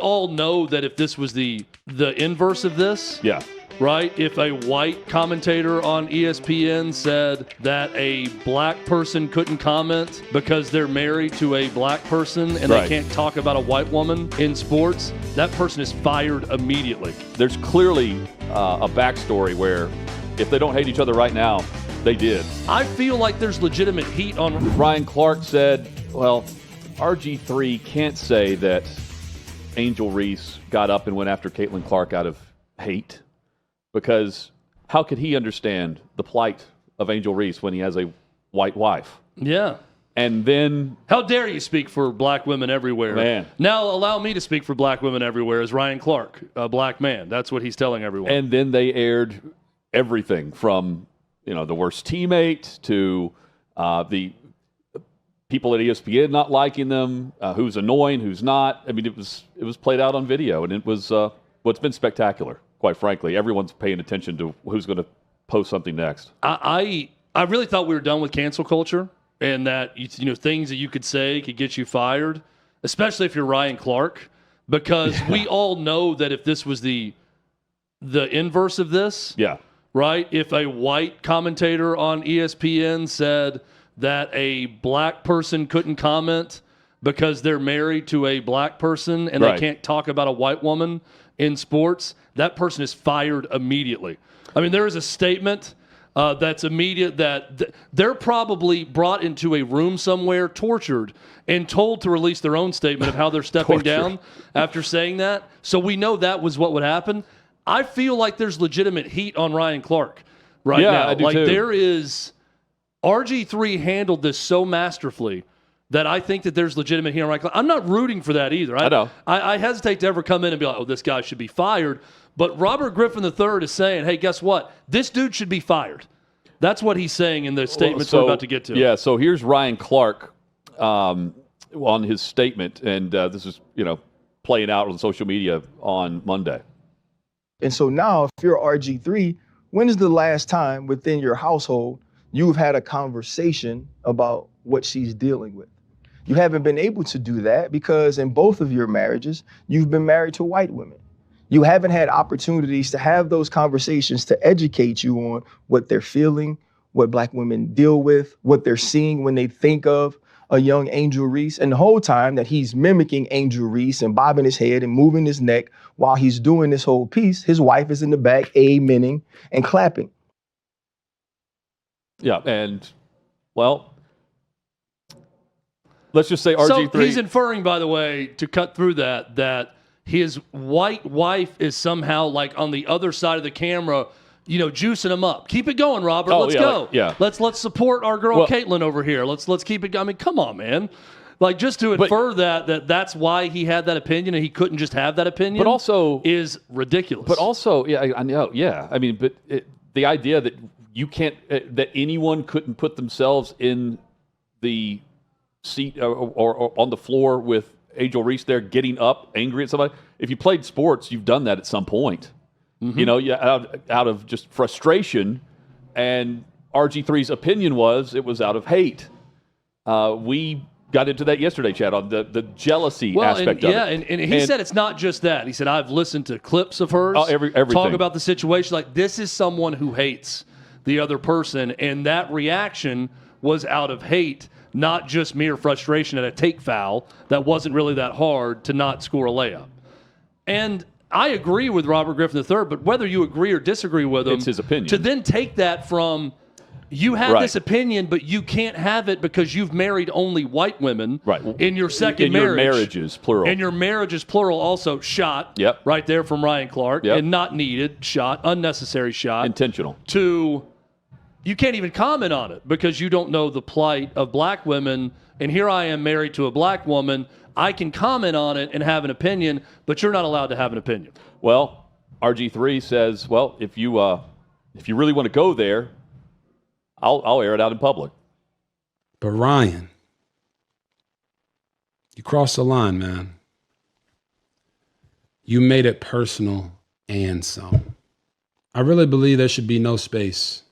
all know that if this was the inverse of this, Yeah. right? If a white commentator on ESPN said that a black person couldn't comment because they're married to a black person and they can't talk about a white woman in sports, that person is fired immediately. There's clearly a backstory where if they don't hate each other right now, they did. I feel like there's legitimate heat on. Ryan Clark said, well, RG3 can't say that Angel Reese got up and went after Caitlin Clark out of hate, because how could he understand the plight of Angel Reese when he has a white wife? Yeah. And then... How dare you speak for black women everywhere? Man. Now allow me to speak for black women everywhere as Ryan Clark, a black man. That's what he's telling everyone. And then they aired everything from, the worst teammate to the people at ESPN not liking them, who's annoying, who's not. I mean, it was played out on video, and it was it's been spectacular, quite frankly. Everyone's paying attention to who's going to post something next. I really thought we were done with cancel culture, and that things that you could say could get you fired, especially if you're Ryan Clark, because we all know that if this was the inverse of this, right? If a white commentator on ESPN said that a black person couldn't comment because they're married to a black person and they can't talk about a white woman in sports, that person is fired immediately. I mean, there is a statement that's immediate that they're probably brought into a room somewhere, tortured, and told to release their own statement of how they're stepping down after saying that. So we know that was what would happen. I feel like there's legitimate heat on Ryan Clark right now. I do too. There is... RG3 handled this so masterfully that I think that there's legitimate heat on Ryan Clark. I'm not rooting for that either. I know. I hesitate to ever come in and be like, oh, this guy should be fired. But Robert Griffin III is saying, hey, guess what? This dude should be fired. That's what he's saying in the statements we're about to get to. Yeah, so here's Ryan Clark on his statement, and this is, playing out on social media on Monday. And so now, if you're RG3, when is the last time within your household you've had a conversation about what she's dealing with? You haven't been able to do that because in both of your marriages, you've been married to white women. You haven't had opportunities to have those conversations to educate you on what they're feeling, what black women deal with, what they're seeing when they think of a young Angel Reese. And the whole time that he's mimicking Angel Reese and bobbing his head and moving his neck while he's doing this whole piece, his wife is in the back amening and clapping. Yeah, and, well, let's just say RG3... So he's inferring, by the way, to cut through that his white wife is somehow, like, on the other side of the camera, juicing him up. Keep it going, Robert. Let's go. Let's support our girl Caitlin over here. Let's keep it going. I mean, come on, man. Like, just to infer that's why he had that opinion and he couldn't just have that opinion but also, is ridiculous. But also, I know, I mean, but the idea that you can't, that anyone couldn't put themselves in the seat or on the floor with Angel Reese there getting up, angry at somebody. If you played sports, you've done that at some point. Mm-hmm. Out of just frustration. And RG3's opinion was it was out of hate. We got into that yesterday, Chad, on the jealousy aspect of it. And he said it's not just that. He said, I've listened to clips of hers everything. Talk about the situation. Like, this is someone who hates the other person, and that reaction was out of hate, not just mere frustration at a take foul that wasn't really that hard to not score a layup. And I agree with Robert Griffin III, but whether you agree or disagree with him, it's his opinion. To then take that from you have this opinion, but you can't have it because you've married only white women in your second marriage. In your marriages, plural. And your marriages, plural, also shot right there from Ryan Clark, and not needed, shot, unnecessary shot. Intentional. To you can't even comment on it because you don't know the plight of black women. And here I am married to a black woman. I can comment on it and have an opinion, but you're not allowed to have an opinion. Well, RG3 says, well, if you really want to go there, I'll air it out in public. But Ryan, you crossed the line, man. You made it personal and some. I really believe there should be no space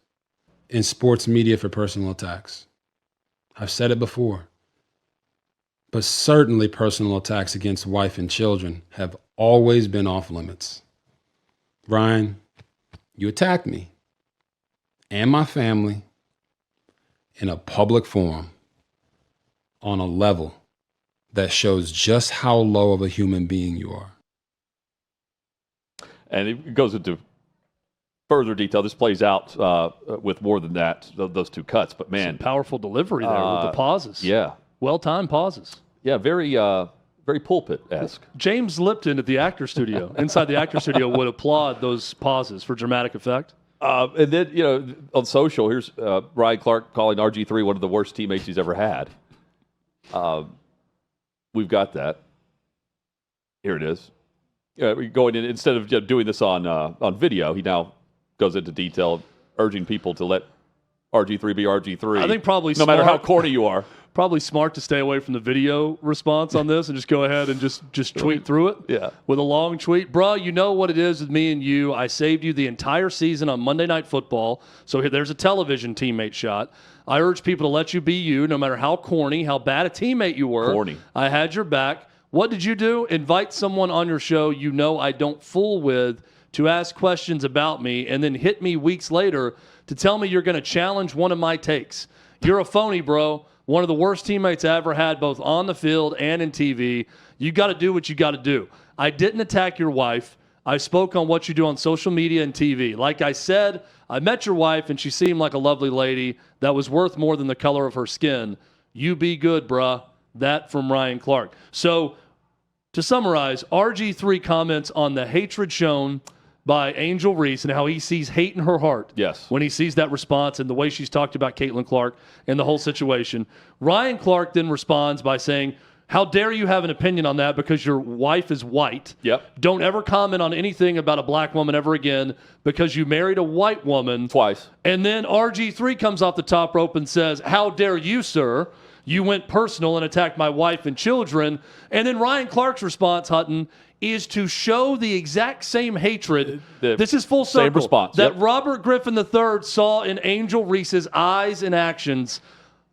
in sports media for personal attacks. I've said it before. But certainly personal attacks against wife and children have always been off limits. Ryan, you attacked me and my family in a public forum on a level that shows just how low of a human being you are. And it goes into further detail. This plays out with more than that, those two cuts. But, man. Some powerful delivery there with the pauses. Yeah. Well-timed pauses. Yeah, very pulpit-esque. James Lipton at the actor studio, inside the actor studio, would applaud those pauses for dramatic effect. And then, on social, here's Ryan Clark calling RG3 one of the worst teammates he's ever had. We've got that. Here it is. Going in, instead of doing this on video, he now goes into detail, urging people to let RG3 be RG3. I think probably no matter how corny you are. Probably smart to stay away from the video response on this and just go ahead and just tweet through it. Yeah. With a long tweet. Bruh, you know what it is with me and you. I saved you the entire season on Monday Night Football. So here, there's a television teammate shot. I urge people to let you be you, no matter how corny, how bad a teammate you were. Corny. I had your back. What did you do? Invite someone on your show you know I don't fool with to ask questions about me and then hit me weeks later to tell me you're going to challenge one of my takes. You're a phony, bro. One of the worst teammates I ever had, both on the field and in TV. You got to do what you got to do. I didn't attack your wife. I spoke on what you do on social media and TV. Like I said, I met your wife, and she seemed like a lovely lady that was worth more than the color of her skin. You be good, bruh. That from Ryan Clark. So, to summarize, RG3 comments on the hatred shown by Angel Reese and how he sees hate in her heart. Yes. When he sees that response and the way she's talked about Caitlin Clark and the whole situation. Ryan Clark then responds by saying, how dare you have an opinion on that because your wife is white? Yep. Don't ever comment on anything about a black woman ever again because you married a white woman. Twice. And then RG3 comes off the top rope and says, how dare you, sir? You went personal and attacked my wife and children. And then Ryan Clark's response, Hutton, is to show the exact same hatred. This is full circle. Same response. That Yep. Robert Griffin III saw in Angel Reese's eyes and actions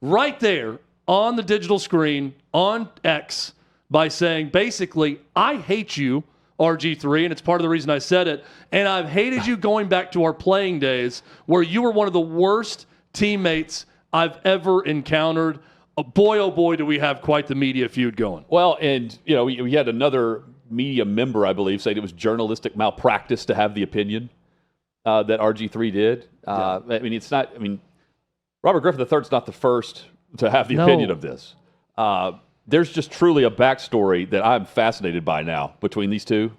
right there on the digital screen on X by saying, basically, I hate you, RG3, and it's part of the reason I said it. And I've hated you going back to our playing days where you were one of the worst teammates I've ever encountered. Oh boy, do we have quite the media feud going. Well, and, we had another media member, I believe, saying it was journalistic malpractice to have the opinion that RG3 did. Yeah. Robert Griffin III is not the first to have the opinion of this. There's just truly a backstory that I'm fascinated by now between these two,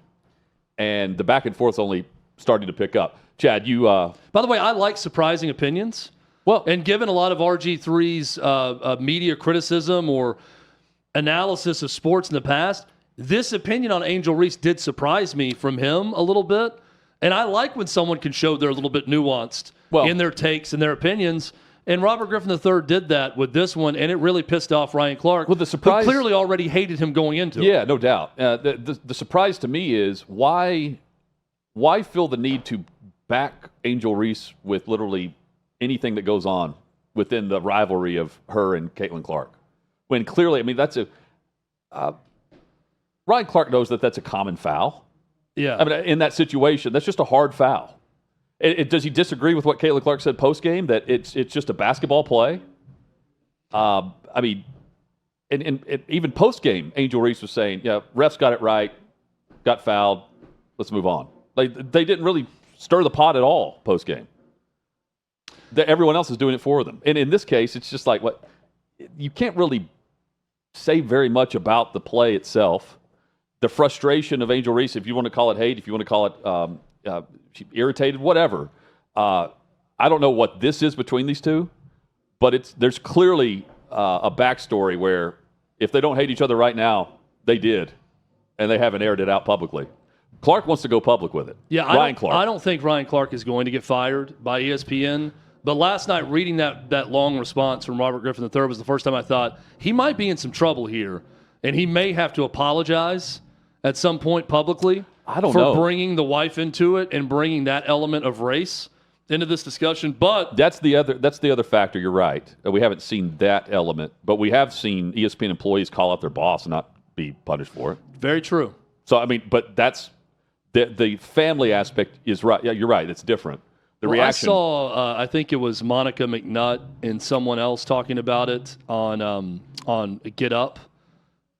and the back and forth's only starting to pick up. Chad, you... By the way, I like surprising opinions. Well, and given a lot of RG3's media criticism or analysis of sports in the past, this opinion on Angel Reese did surprise me from him a little bit. And I like when someone can show they're a little bit nuanced in their takes and their opinions. And Robert Griffin III did that with this one, and it really pissed off Ryan Clark, well, the surprise, who clearly already hated him going into it. Yeah, no doubt. The surprise to me is why feel the need to back Angel Reese with literally anything that goes on within the rivalry of her and Caitlin Clark, when clearly, that's Ryan Clark knows that that's a common foul. Yeah. In that situation, that's just a hard foul. Does he disagree with what Caitlin Clark said post-game, that it's just a basketball play? And even post-game, Angel Reese was saying, yeah, refs got it right, got fouled, let's move on. They didn't really stir the pot at all post-game. Everyone else is doing it for them. And in this case, it's just like, you can't really say very much about the play itself. The frustration of Angel Reese, if you want to call it hate, if you want to call it irritated, whatever. I don't know what this is between these two, but there's clearly a backstory where if they don't hate each other right now, they did, and they haven't aired it out publicly. Clark wants to go public with it. Yeah, Ryan Clark. I don't think Ryan Clark is going to get fired by ESPN. But last night, reading that long response from Robert Griffin III was the first time I thought he might be in some trouble here, and he may have to apologize at some point publicly for bringing the wife into it and bringing that element of race into this discussion. But that's the other factor. You're right. We haven't seen that element, but we have seen ESPN employees call out their boss and not be punished for it. Very true. So, I mean, but that's the family aspect is right. Yeah, you're right. It's different. The reaction. I saw, I think it was Monica McNutt and someone else talking about it on Get Up.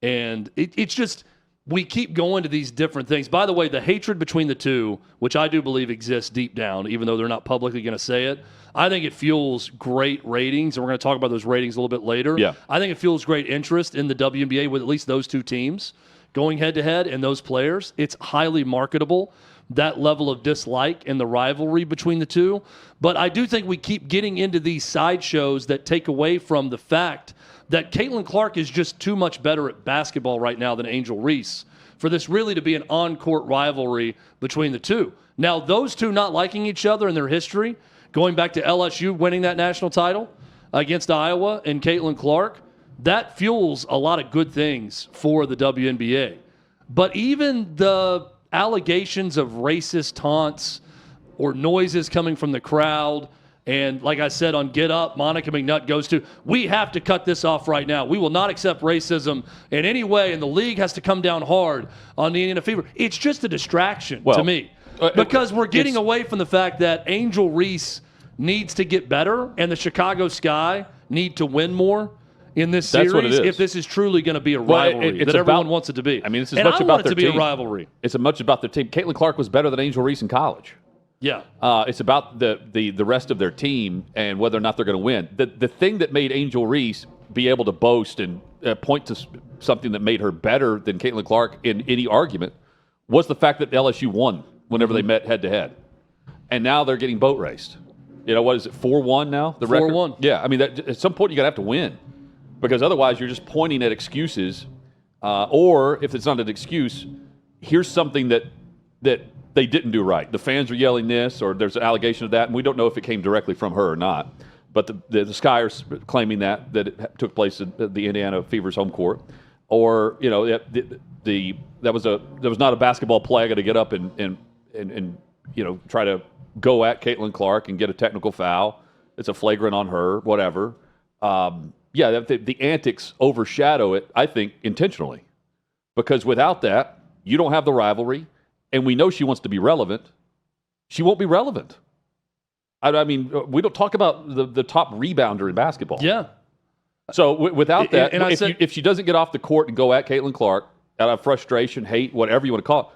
And it's just, we keep going to these different things. By the way, the hatred between the two, which I do believe exists deep down, even though they're not publicly going to say it, I think it fuels great ratings, and we're going to talk about those ratings a little bit later. Yeah. I think it fuels great interest in the WNBA with at least those two teams going head-to-head and those players. It's highly marketable, that level of dislike and the rivalry between the two. But I do think we keep getting into these sideshows that take away from the fact that Caitlin Clark is just too much better at basketball right now than Angel Reese for this really to be an on-court rivalry between the two. Now, those two not liking each other in their history, going back to LSU winning that national title against Iowa and Caitlin Clark, that fuels a lot of good things for the WNBA. But even the allegations of racist taunts or noises coming from the crowd, and like I said on Get Up, Monica McNutt goes to, we have to cut this off right now. We will not accept racism in any way, and the league has to come down hard on the Indiana Fever. It's just a distraction to me because we're getting away from the fact that Angel Reese needs to get better and the Chicago Sky need to win more in this series if this is truly going to be a rivalry that everyone wants it to be. I mean, this is much about their team. I want it to be a rivalry. It's much about their team. Caitlin Clark was better than Angel Reese in college. Yeah. It's about the rest of their team and whether or not they're going to win. The thing that made Angel Reese be able to boast and point to something that made her better than Caitlin Clark in any argument was the fact that LSU won whenever they met head-to-head. And now they're getting boat raced. You know, what is it, 4-1 now? The record? 4-1. Yeah, I mean, at some point you're going to have to win because otherwise you're just pointing at excuses. Or if it's not an excuse, here's something that they didn't do right. The fans are yelling this, or there's an allegation of that, and we don't know if it came directly from her or not. But the Sky are claiming that it took place at the Indiana Fever's home court, or you know that was not a basketball play. I got to get up and you know try to go at Caitlin Clark and get a technical foul. It's a flagrant on her, whatever. The antics overshadow it, I think, intentionally, because without that, you don't have the rivalry. And we know she wants to be relevant. She won't be relevant. I mean, we don't talk about the top rebounder in basketball. Yeah. So without that, if she doesn't get off the court and go at Caitlin Clark out of frustration, hate, whatever you want to call it,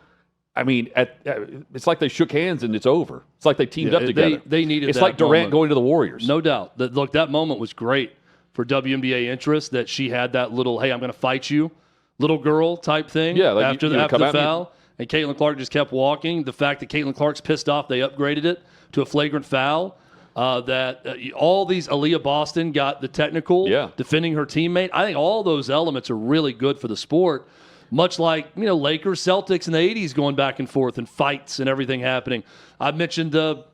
I mean, it's like they shook hands and it's over. It's like they teamed up together. They needed It's that like Durant moment. going to the Warriors. No doubt. Look, that moment was great for WNBA interest that she had that little, hey, I'm going to fight you, little girl type thing after the foul. And Caitlin Clark just kept walking. The fact that Caitlin Clark's pissed off, they upgraded it to a flagrant foul. All these Aaliyah Boston got the technical, defending her teammate. I think all those elements are really good for the sport. Much like Lakers, Celtics in the '80s going back and forth and fights and everything happening. I mentioned the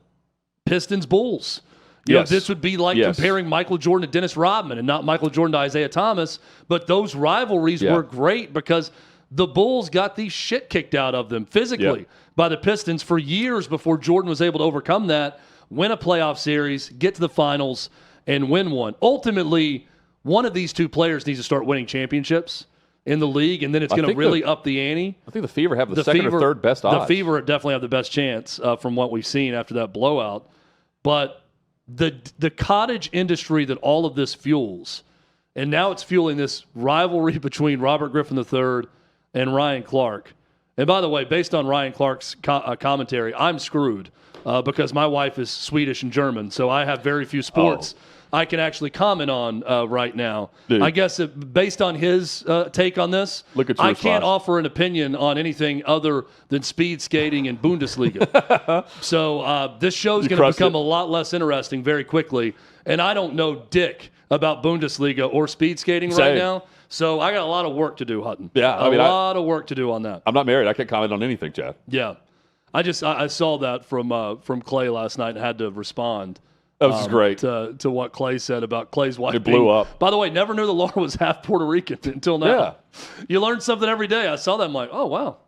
Pistons, Bulls. This would be like comparing Michael Jordan to Dennis Rodman and not Michael Jordan to Isaiah Thomas. But those rivalries were great because the Bulls got the shit kicked out of them physically by the Pistons for years before Jordan was able to overcome that, win a playoff series, get to the finals, and win one. Ultimately, one of these two players needs to start winning championships in the league, and then it's going to really up the ante. I think the Fever have the second or third best odds. The Fever definitely have the best chance from what we've seen after that blowout. But the cottage industry that all of this fuels, and now it's fueling this rivalry between Robert Griffin III and Ryan Clark. And by the way, based on Ryan Clark's commentary, I'm screwed because my wife is Swedish and German, so I have very few sports I can actually comment on right now. Dude. I guess based on his take on this, I can't offer an opinion on anything other than speed skating and Bundesliga. So this show's going to become a lot less interesting very quickly, and I don't know dick about Bundesliga or speed skating right now. So I got a lot of work to do, Hutton. Yeah, a lot of work to do on that. I'm not married. I can't comment on anything, Chad. Yeah, I saw that from Clay last night and had to respond. That was great to what Clay said about Clay's wife. It blew up. By the way, never knew that Laura was half Puerto Rican until now. Yeah, you learn something every day. I saw that. I'm like, oh wow.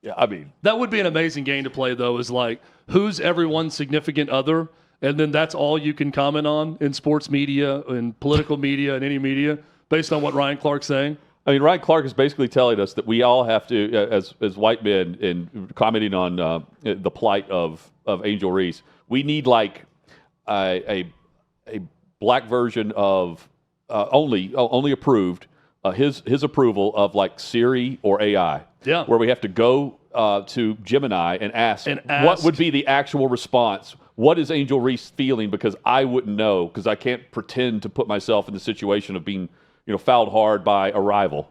Yeah, I mean that would be an amazing game to play though. Is like who's everyone's significant other, and then that's all you can comment on in sports media, in political media, and any media based on what Ryan Clark's saying. I mean, Ryan Clark is basically telling us that we all have to, as white men, and commenting on the plight of Angel Reese, we need like a black version of only approved his approval of like Siri or AI. Yeah. Where we have to go to Gemini and ask what would be the actual response. What is Angel Reese feeling? Because I wouldn't know, because I can't pretend to put myself in the situation of being, fouled hard by a rival.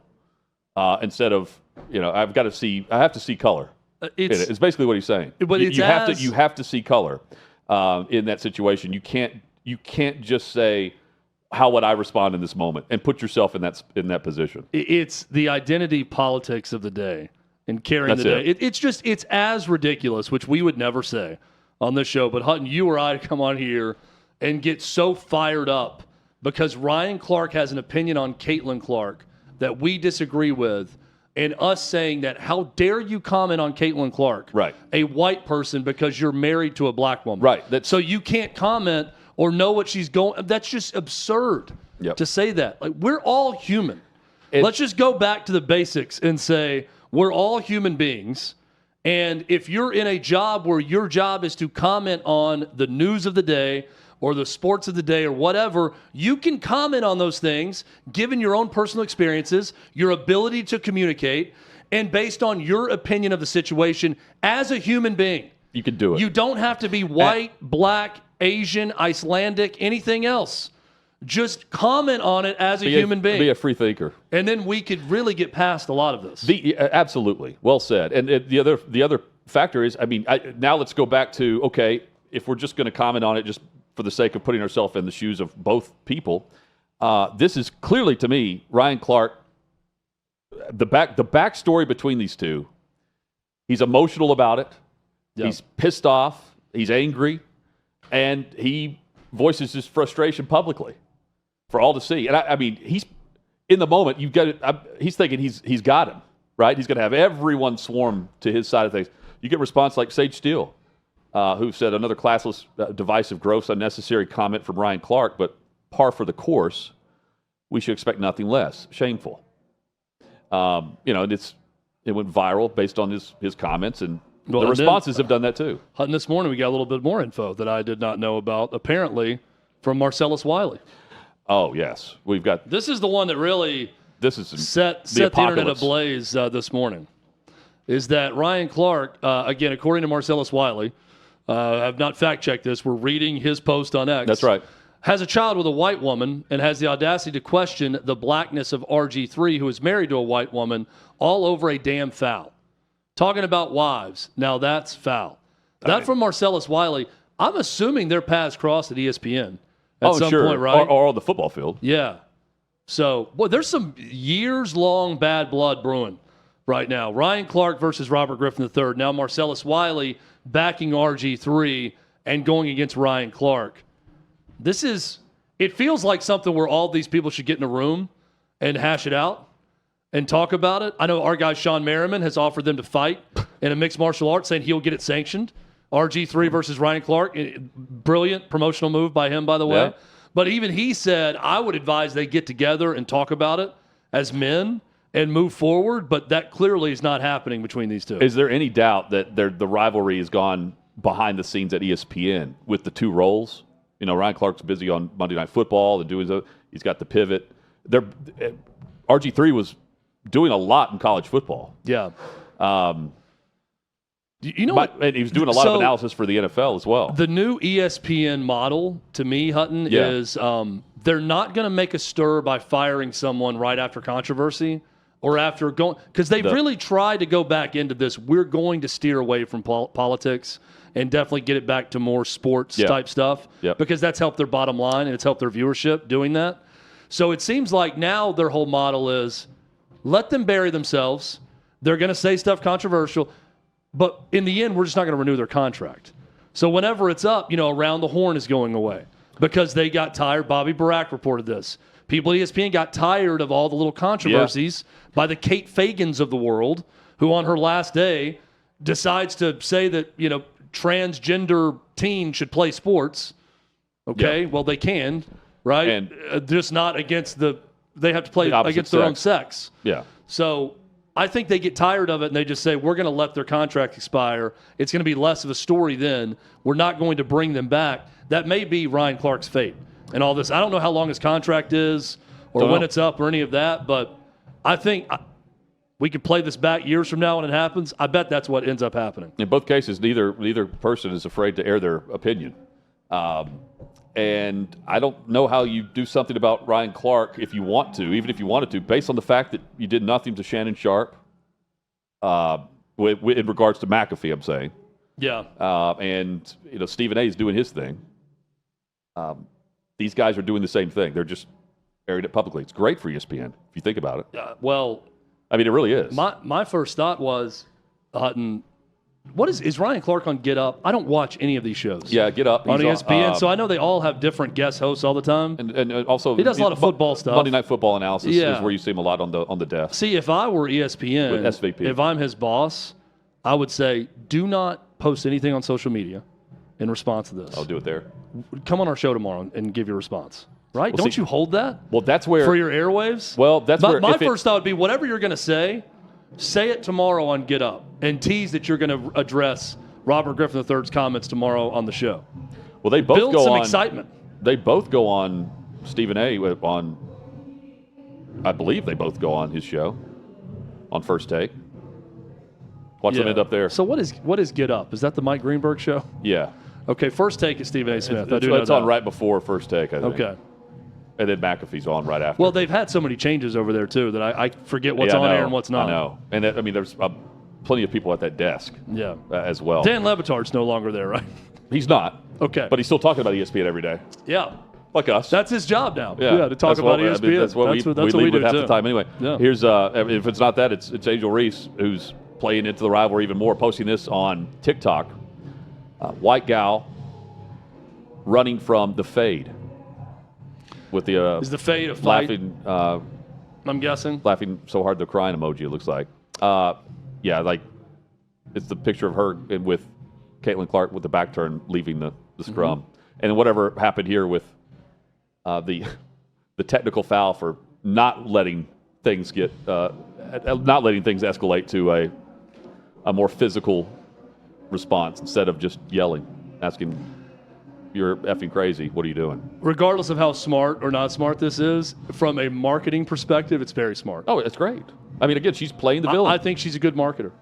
Instead of, I have to see color. It's basically what he's saying. But you have to see color in that situation. You can't just say, how would I respond in this moment, and put yourself in that position. It's the identity politics of the day and carrying the day. It's as ridiculous, which we would never say on this show. But Hutton, you or I come on here and get so fired up because Ryan Clark has an opinion on Caitlin Clark that we disagree with, and us saying that, how dare you comment on Caitlin Clark, right? A white person, because you're married to a black woman, right? So you can't comment or know what she's going. That's just absurd to say that. Like, we're all human. Let's just go back to the basics and say we're all human beings. And if you're in a job where your job is to comment on the news of the day or the sports of the day or whatever, you can comment on those things given your own personal experiences, your ability to communicate, and based on your opinion of the situation as a human being. You can do it. You don't have to be white, black, Asian, Icelandic, anything else. Just comment on it as a human being. Be a free thinker. And then we could really get past a lot of this. Absolutely. Well said. And the other factor is, now let's go back to, okay, if we're just going to comment on it just for the sake of putting ourselves in the shoes of both people, this is clearly, to me, Ryan Clark, the backstory between these two, he's emotional about it. Yep. He's pissed off. He's angry. And he voices his frustration publicly for all to see. And he's in the moment. He's thinking he's got him, right? He's going to have everyone swarm to his side of things. You get a response like Sage Steele, who said another classless, divisive, gross, unnecessary comment from Ryan Clark, but par for the course. We should expect nothing less. Shameful. And it went viral based on his comments, and the responses have done that too. Hutton, this morning we got a little bit more info that I did not know about, apparently from Marcellus Wiley. Oh, yes. We've got... This is the one that really set the internet ablaze this morning, is that Ryan Clark, again, according to Marcellus Wiley, I've not fact-checked this, we're reading his post on X. That's right. Has a child with a white woman and has the audacity to question the blackness of RG3, who is married to a white woman, all over a damn foul. Talking about wives. Now that's foul. That from Marcellus Wiley. I'm assuming their paths crossed at ESPN at some point, right? Or on the football field. Yeah. So, there's some years-long bad blood brewing right now. Ryan Clark versus Robert Griffin III. Now Marcellus Wiley backing RG3 and going against Ryan Clark. It feels like something where all these people should get in a room and hash it out and talk about it. I know our guy Sean Merriman has offered them to fight in a mixed martial arts, saying he'll get it sanctioned. RG3 versus Ryan Clark. Brilliant promotional move by him, by the way. Yeah. But even he said, I would advise they get together and talk about it as men and move forward, but that clearly is not happening between these two. Is there any doubt that the rivalry has gone behind the scenes at ESPN with the two roles? Ryan Clark's busy on Monday Night Football and he's got the pivot. RG3 was doing a lot in college football. Yeah. And he was doing a lot of analysis for the NFL as well. The new ESPN model, to me, Hutton, is they're not going to make a stir by firing someone right after controversy or after going – because they've really tried to go back into this. We're going to steer away from politics and definitely get it back to more sports-type stuff because that's helped their bottom line and it's helped their viewership doing that. So it seems like now their whole model is – let them bury themselves. They're going to say stuff controversial. But in the end, we're just not going to renew their contract. So whenever it's up, Around the Horn is going away because they got tired. Bobby Barack reported this. People at ESPN got tired of all the little controversies by the Kate Fagans of the world, who on her last day decides to say that, transgender teens should play sports. Okay, well, they can, right? And just not against the they have to play The opposite against their own sex. sex. Yeah. So I think they get tired of it and they just say, we're going to let their contract expire. It's going to be less of a story then. We're not going to bring them back. That may be Ryan Clark's fate and all this. I don't know how long his contract is or when it's up or any of that, but I think we could play this back years from now when it happens. I bet that's what ends up happening. In both cases, neither person is afraid to air their opinion. And I don't know how you do something about Ryan Clark if you want to, even if you wanted to, based on the fact that you did nothing to Shannon Sharp in regards to McAfee, I'm saying. Yeah. And, Stephen A. is doing his thing. These guys are doing the same thing. They're just airing it publicly. It's great for ESPN, if you think about it. Well, I mean, it really is. My first thought was, Hutton, what is Ryan Clark on Get Up? I don't watch any of these shows. Yeah, Get Up. On ESPN, so I know they all have different guest hosts all the time. And also, he does a lot of football stuff. Monday Night Football analysis is where you see him a lot on the desk. See, if I were ESPN, With SVP. if I'm his boss, I would say, do not post anything on social media in response to this. I'll do it there. Come on our show tomorrow and give your response. Right? Don't you hold that? Well, that's where for your airwaves. Well, that's where my first thought would be whatever you're going to say it tomorrow on Get Up and tease that you're going to address Robert Griffin III's comments tomorrow on the show. Well, they both build go some on excitement. They both go on Stephen A. on. I believe they both go on his show on First Take. Watch them end up there. So what is Get Up? Is that the Mike Greenberg show? Yeah. Okay, First Take is Stephen A. Smith. It's on right before First Take, I think. Okay. And then McAfee's on right after. Well, they've had so many changes over there, too, that I forget what's on air and what's not. I know. And there's plenty of people at that desk as well. Dan Levitar's no longer there, right? He's not. Okay. But he's still talking about ESPN every day. Yeah. Like us. That's his job now. Yeah, to talk about ESPN. That's what we lead with half the time anyway. Yeah. Here's if it's not that, it's Angel Reese, who's playing into the rivalry even more, posting this on TikTok. White gal running from the fade with the is the fade a fight? Laughing. I'm guessing laughing so hard they're crying emoji. It looks like. Like it's the picture of her with Caitlin Clark with the back turn leaving the scrum, and whatever happened here with the technical foul for not letting things escalate to a more physical response instead of just yelling, asking, "You're effing crazy. What are you doing?" Regardless of how smart or not smart this is, from a marketing perspective, it's very smart. Oh, it's great. I mean, again, she's playing the villain. I think she's a good marketer.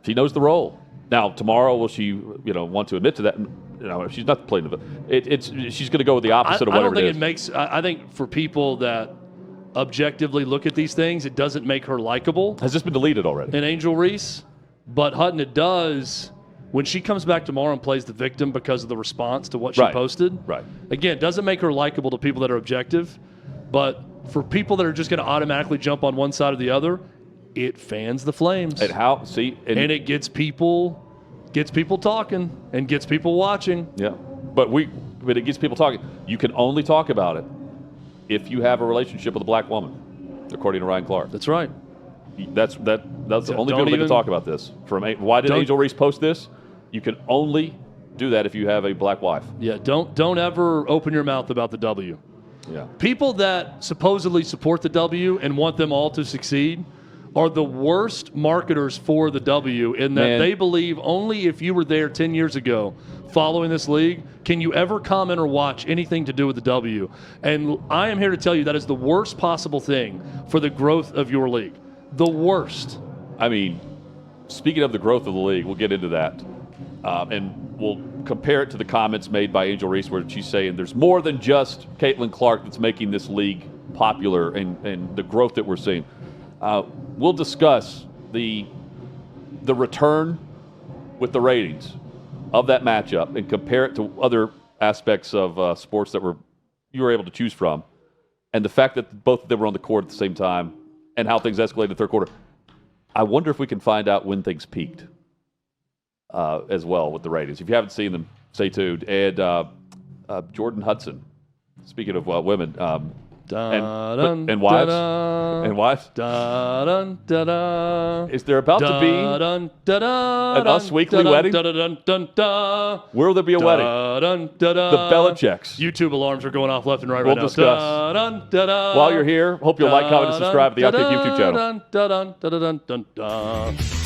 She knows the role. Now, tomorrow, will she, want to admit to that? If she's not playing the villain, she's going to go with the opposite of whatever I don't think I think for people that objectively look at these things, it doesn't make her likable. Has this been deleted already? And Angel Reese, but Hutton, it does. When she comes back tomorrow and plays the victim because of the response to what she posted, again, doesn't make her likable to people that are objective, but for people that are just going to automatically jump on one side or the other, it fans the flames. And and it gets people talking and gets people watching. Yeah, but it gets people talking. You can only talk about it if you have a relationship with a black woman, according to Ryan Clark. That's right. That's the only people that can talk about this. Why did Angel Reese post this? You can only do that if you have a black wife. Yeah, don't ever open your mouth about the W. Yeah. People that supposedly support the W and want them all to succeed are the worst marketers for the W in that they believe only if you were there 10 years ago following this league can you ever comment or watch anything to do with the W. And I am here to tell you that is the worst possible thing for the growth of your league. The worst. I mean, speaking of the growth of the league, we'll get into that. And we'll compare it to the comments made by Angel Reese where she's saying there's more than just Caitlin Clark that's making this league popular and the growth that we're seeing. We'll discuss the return with the ratings of that matchup and compare it to other aspects of sports that you were able to choose from, and the fact that both of them were on the court at the same time and how things escalated in the third quarter. I wonder if we can find out when things peaked as well with the ratings. If you haven't seen them, stay tuned. And Jordan Hudson, speaking of women, And wives? And wives? Is there about to be an Us Weekly wedding? Will there be a wedding? The Belichicks. YouTube alarms are going off left and right We'll right now. discuss. While you're here, hope you'll like, comment, and subscribe to the OutKick YouTube channel.